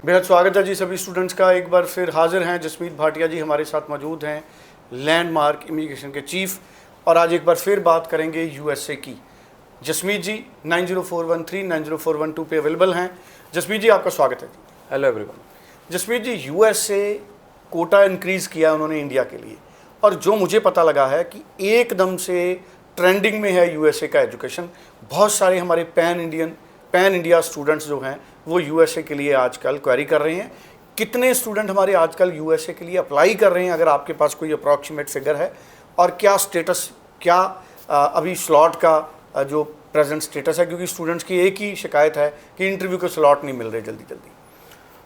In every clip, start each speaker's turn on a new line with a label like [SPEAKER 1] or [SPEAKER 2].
[SPEAKER 1] बेहद स्वागत है जी सभी स्टूडेंट्स का। एक बार फिर हाजिर हैं जसमीत भाटिया जी, हमारे साथ मौजूद हैं, लैंडमार्क इमिग्रेशन के चीफ, और आज एक बार फिर बात करेंगे यूएसए की। जसमीत जी 90413 90412 पे अवेलेबल हैं। जसमीत जी आपका स्वागत है जी।
[SPEAKER 2] Hello everyone.
[SPEAKER 1] Jasmeet ji, USA quota increase किया उन्होंने इंडिया के लिए, और जो मुझे पता लगा है कि एकदम से ट्रेंडिंग में है यूएसए का एजुकेशन। बहुत सारे हमारे पैन इंडिया स्टूडेंट्स जो हैं वो यूएसए के लिए आजकल क्वेरी कर रहे हैं। कितने स्टूडेंट हमारे आजकल यूएसए के लिए अप्लाई कर रहे हैं, अगर आपके पास कोई अप्रॉक्सीमेट फिगर है, और क्या स्टेटस, क्या अभी स्लॉट का जो प्रेजेंट स्टेटस है, क्योंकि स्टूडेंट्स की एक ही शिकायत है कि इंटरव्यू के स्लॉट नहीं मिल रहे जल्दी जल्दी।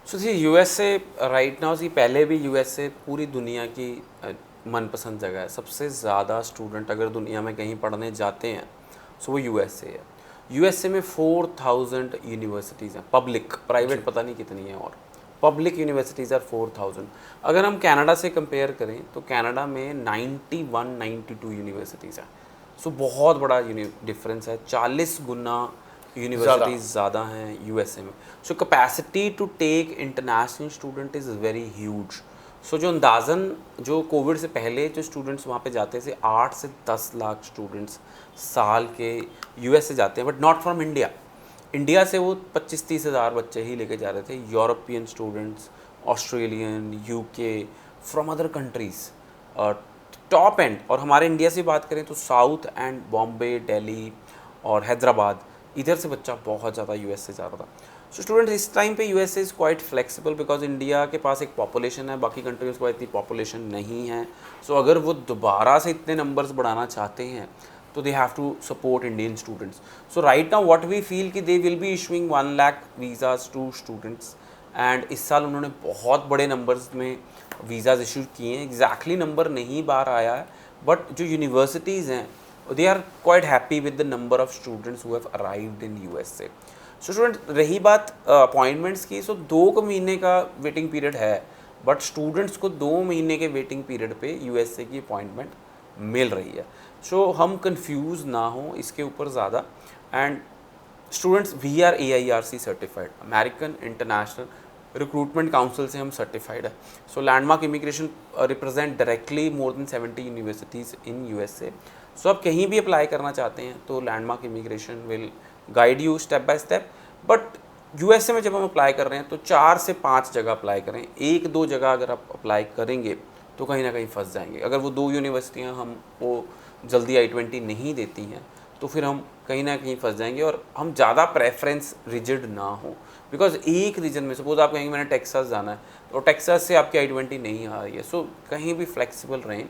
[SPEAKER 2] सो जी, यूएसए राइट नाउ, पहले भी यूएसए पूरी दुनिया की मनपसंद जगह है। सबसे ज़्यादा स्टूडेंट अगर दुनिया में कहीं पढ़ने जाते हैं सो वो यूएसए है। यूएसए में 4000 यूनिवर्सिटीज़ हैं, पब्लिक, प्राइवेट पता नहीं कितनी है, और पब्लिक यूनिवर्सिटीज़ आर 4000। अगर हम कनाडा से कंपेयर करें तो कनाडा में 92 यूनिवर्सिटीज़ हैं। सो बहुत बड़ा डिफरेंस है, 40 गुना यूनिवर्सिटीज़ ज़्यादा हैं यूएसए में। So capacity to take international student is very huge. So जो अंदाज़न जो कोविड से पहले जो स्टूडेंट्स वहाँ पे जाते थे, 8 से 10 लाख स्टूडेंट्स साल के यूएस से जाते हैं, but not from India. India से वो 25-30 हज़ार बच्चे ही लेके जा रहे थे। European students, Australian, UK, from other countries, top and. और हमारे इंडिया से बात करें तो साउथ एंड, बॉम्बे, दिल्ली और हैदराबाद, इधर से बच्चा बहुत ज़्यादा यूएस से जा रहा था। सो स्टूडेंट्स, इस टाइम पे USA is quite flexible, because India के पास एक पॉपुलेशन है, बाकी कंट्रीज़ के पास इतनी पॉपुलेशन नहीं है। सो अगर वो दोबारा से इतने नंबर्स बढ़ाना चाहते हैं तो they have to support Indian students. So right now what we feel कि they will be issuing 1 lakh visas to students, and इस साल उन्होंने बहुत बड़े नंबर्स में वीज़ाज इशू किए हैं। एग्जैक्टली नंबर नहीं बाहर आया है, बट जो यूनिवर्सिटीज़ हैं they are quite happy with the number of students who have arrived in USA. So student, रही बात अपॉइंटमेंट्स की, सो 2 महीने का वेटिंग पीरियड है, बट स्टूडेंट्स को 2 महीने के वेटिंग पीरियड पे यूएसए की अपॉइंटमेंट मिल रही है। सो हम कंफ्यूज ना हो इसके ऊपर ज़्यादा। And students, we are AIRC certified, American international recruitment council से हम सर्टिफाइड है। So landmark immigration represent directly more than 70 universities in USA. So आप कहीं भी अप्लाई करना चाहते हैं तो landmark immigration will guide you step by step. But USA में जब हम अप्लाई कर रहे हैं तो 4 से 5 जगह अप्लाई करें। 1-2 जगह अगर आप अप्लाई करेंगे तो कहीं ना कहीं फंस जाएंगे। अगर वो 2 यूनिवर्सिटियाँ हम वो जल्दी I-20 नहीं देती हैं तो फिर हम कहीं ना कहीं फंस जाएंगे, और हम ज़्यादा प्रेफरेंस रिजिड ना हो। बिकॉज एक रीजन में, सपोज आप कहेंगे मैंने टेक्सास जाना है, तो टेक्सास से आपकी I-20 नहीं आ रही है। सो कहीं भी फ्लेक्सिबल रहें,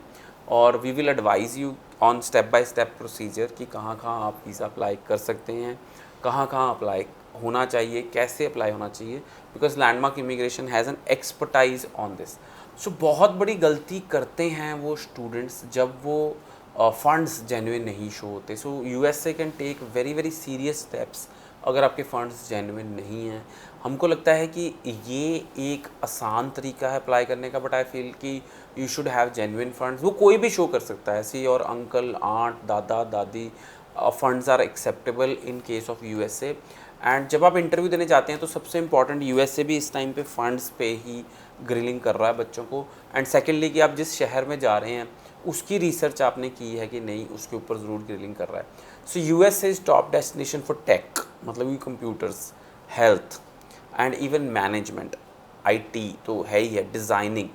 [SPEAKER 2] और we will advise you on step by step procedure कि कहाँ कहाँ आप वीज़ा अप्लाई कर सकते हैं, कहाँ कहाँ अप्लाई होना चाहिए, कैसे अप्लाई होना चाहिए, because landmark immigration has an expertise on this. So बहुत बड़ी गलती करते हैं वो स्टूडेंट्स जब वो फंड्स जेन्युइन नहीं शो होते। So USA can take very very serious steps अगर आपके फंड्स जेन्युइन नहीं हैं। हमको लगता है कि ये एक आसान तरीका है अप्लाई करने का, बट आई फील कि you should have genuine funds. वो कोई भी शो कर सकता है, सी और अंकल, आंट, दादा, दादी, funds are acceptable in case of USA. And जब आप इंटरव्यू देने जाते हैं तो सबसे इंपॉर्टेंट, यूएसए भी इस टाइम पे फंड्स पे ही ग्रिलिंग कर रहा है बच्चों को। एंड सेकेंडली कि आप जिस शहर में जा रहे हैं उसकी रिसर्च आपने की है कि नहीं, उसके ऊपर ज़रूर ग्रिलिंग कर रहा है। So USA is top destination for tech, मतलब ये computers, health and even management, IT तो है ही है, designing,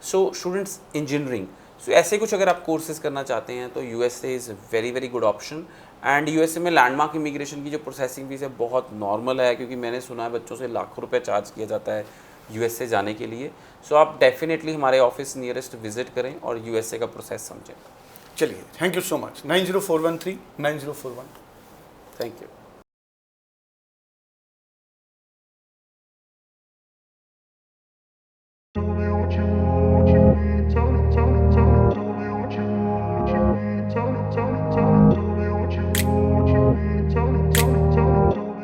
[SPEAKER 2] so students, engineering. So ऐसे कुछ अगर आप कोर्सेज करना चाहते हैं तो USA is very very good option. And USA में लैंडमार्क इमिग्रेशन की जो प्रोसेसिंग फीस है बहुत नॉर्मल है, क्योंकि मैंने सुना है बच्चों से लाखों रुपए चार्ज किया जाता है यूएसए जाने के लिए। सो आप डेफिनेटली हमारे ऑफिस नियरेस्ट विजिट करें और यूएसए का प्रोसेस समझें।
[SPEAKER 1] चलिए, thank you so much. 90413 90412।
[SPEAKER 2] Thank you.